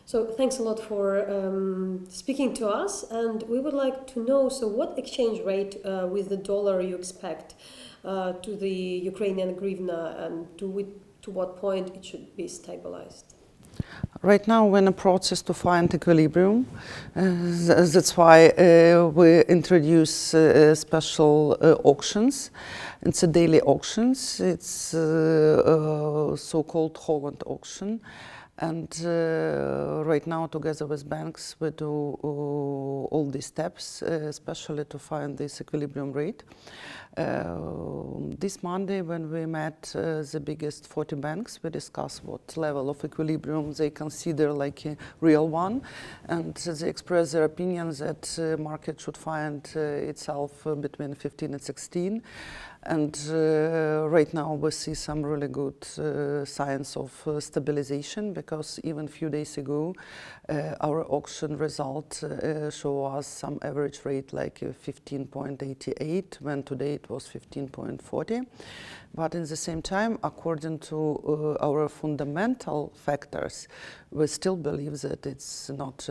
So thanks a lot for speaking to us, and we would like to know, so what exchange rate with the dollar you expect to the Ukrainian hryvnia, and to what point it should be stabilized? Right now we're in a process to find equilibrium. That's why we introduce special auctions. It's a daily auctions. It's so-called Holland auction. And right now, together with banks, we do all these steps, especially to find this equilibrium rate. This Monday, when we met the biggest 40 banks, we discussed what level of equilibrium they consider like a real one, and they expressed their opinion that the market should find itself between 15 and 16. And right now we see some really good signs of stabilization, because even a few days ago our auction result show us some average rate like 15.88, when today it was 15.40. But in the same time, according to our fundamental factors, we still believe that it's not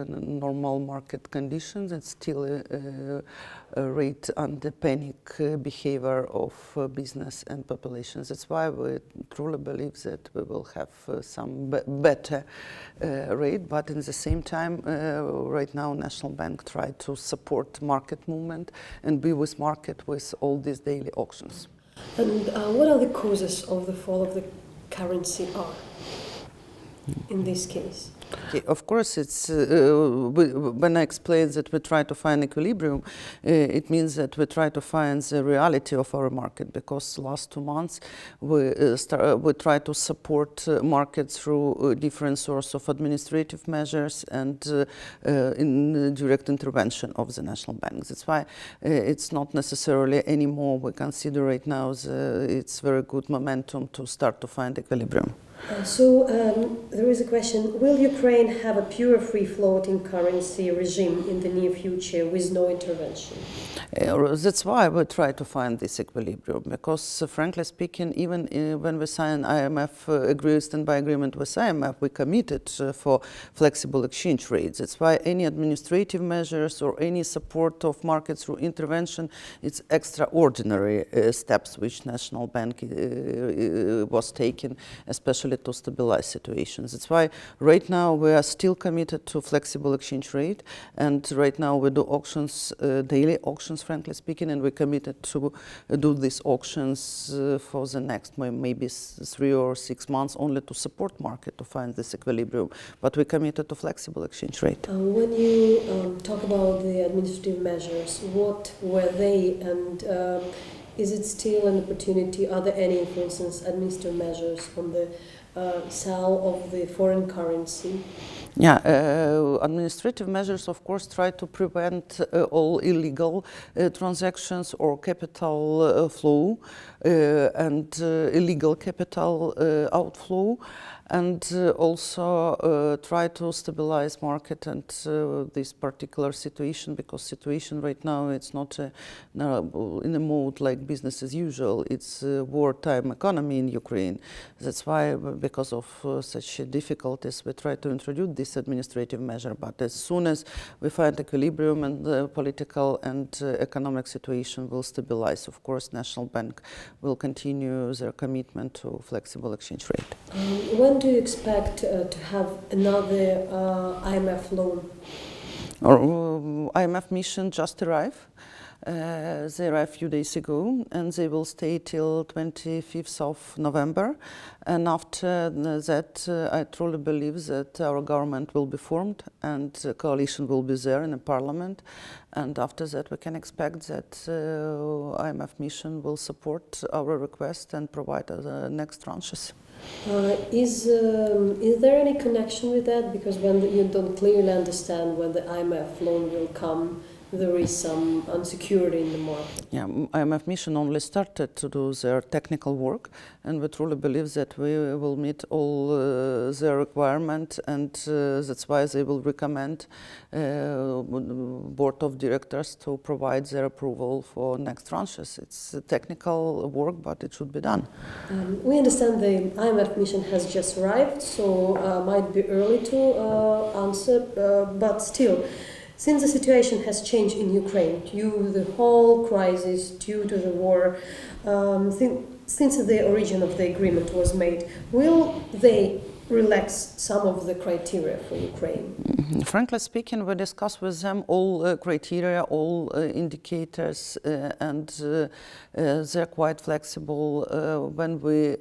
normal market conditions. It's still a rate under panic behavior of business and populations. That's why we truly believe that we will have some better rate. But in the same time, right now, National Bank try to support market movement and be with market with all these daily auctions. And what are the causes of the fall of the currency are in this case? Okay, of course, it's when I explain that we try to find equilibrium, it means that we try to find the reality of our market, because last 2 months we try to support market through different sources of administrative measures and in direct intervention of the National Bank. That's why it's not necessarily anymore we consider right now it's very good momentum to start to find equilibrium. So there is a question, will Ukraine have a pure free-floating currency regime in the near future with no intervention? That's why we try to find this equilibrium, because frankly speaking, even when we sign IMF standby agreement with IMF, we committed for flexible exchange rates. That's why any administrative measures or any support of markets through intervention, it's extraordinary steps which National Bank was taking, especially to stabilize situations. That's why right now we are still committed to flexible exchange rate, and right now we do auctions, daily auctions, frankly speaking, and we're committed to do these auctions for the next maybe 3 or 6 months, only to support market to find this equilibrium. But we're committed to flexible exchange rate. When you talk about the administrative measures, what were they, and is it still an opportunity? Are there any, for instance, administrative measures on the sale of the foreign currency? Yeah, administrative measures, of course, try to prevent all illegal transactions or capital flow and illegal capital outflow, and also try to stabilize market and this particular situation, because situation right now it's not in a mode like business as usual. It's a wartime economy in Ukraine. That's why, because of such difficulties, we try to introduce this administrative measure. But as soon as we find equilibrium and the political and economic situation will stabilize, of course, National Bank will continue their commitment to flexible exchange rate. When do you expect to have another IMF loan? IMF mission just arrived. They arrived a few days ago, and they will stay till 25th of November. And after that, I truly believe that our government will be formed and the coalition will be there in the parliament. And after that, we can expect that IMF mission will support our request and provide the next tranches. Is there any connection with that? Because when you don't clearly understand when the IMF loan will come, there is some insecurity in the market. Yeah, IMF mission only started to do their technical work, and we truly believe that we will meet all their requirements, and that's why they will recommend board of directors to provide their approval for next tranches. It's a technical work, but it should be done. We understand the IMF mission has just arrived, so might be early to answer, but still, since the situation has changed in Ukraine due to the whole crisis, due to the war, since the origin of the agreement was made, will they relax some of the criteria for Ukraine? Frankly speaking, we discuss with them all criteria, all indicators, and they're quite flexible when we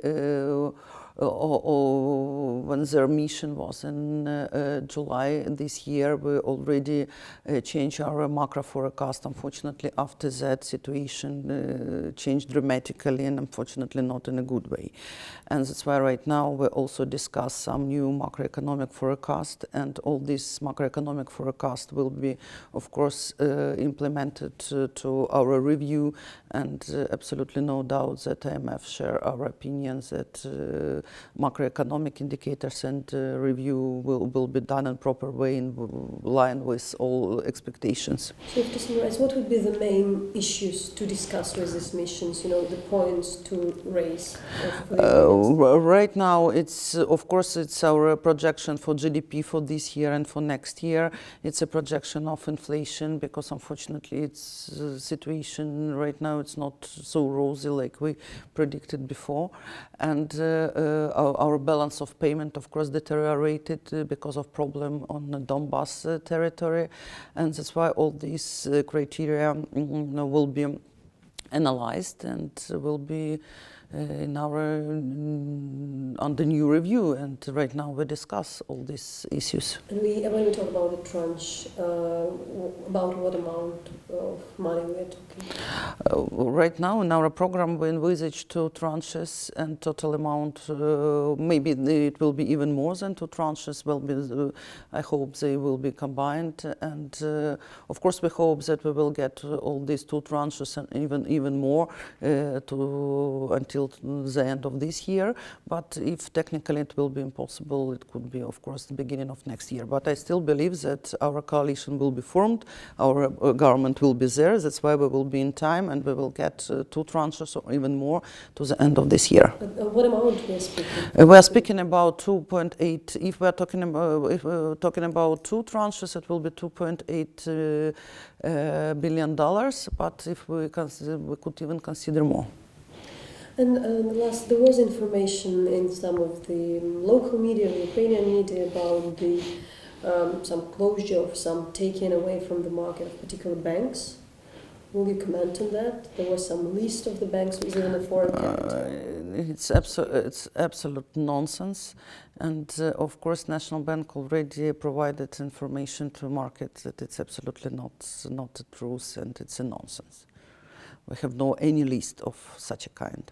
when their mission was in July this year. We already changed our macro forecast. Unfortunately, after that, situation changed dramatically, and unfortunately not in a good way. And that's why right now we also discuss some new macroeconomic forecast, and all this macroeconomic forecast will be, of course, implemented to our review, and absolutely no doubt that IMF share our opinions that macroeconomic indicators and review will be done in proper way in line with all expectations. So to summarize, what would be the main issues to discuss with these missions, the points to raise? Right now, it's of course it's our projection for GDP for this year and for next year. It's a projection of inflation, because unfortunately it's situation right now, it's not so rosy like we predicted before. And our balance of payment, of course, deteriorated because of problem on the Donbass territory. And that's why all these criteria will be analyzed and will be in our on the new review, and right now we discuss all these issues. And when we talk about the tranche, about what amount of money we are talking? Right now in our program we envisage 2 tranches, and total amount maybe it will be even more than 2 tranches. I hope they will be combined, and of course we hope that we will get all these 2 tranches and even more until the end of this year. But if technically it will be impossible, it could be, of course, the beginning of next year. But I still believe that our coalition will be formed, our government will be there. That's why we will be in time, and we will get 2 tranches or even more to the end of this year. What amount we are speaking? We are speaking about 2.8. If we are talking about 2 tranches, it will be $2.8 billion. But if we could even consider more. And there was information in some of the local media, Ukrainian media, about some closure of some taking away from the market of particular banks. Will you comment on that? There was some list of the banks within a foreign capital. It's absolute nonsense, and of course, National Bank already provided information to market that it's absolutely not the truth, and it's a nonsense. We have no any list of such a kind.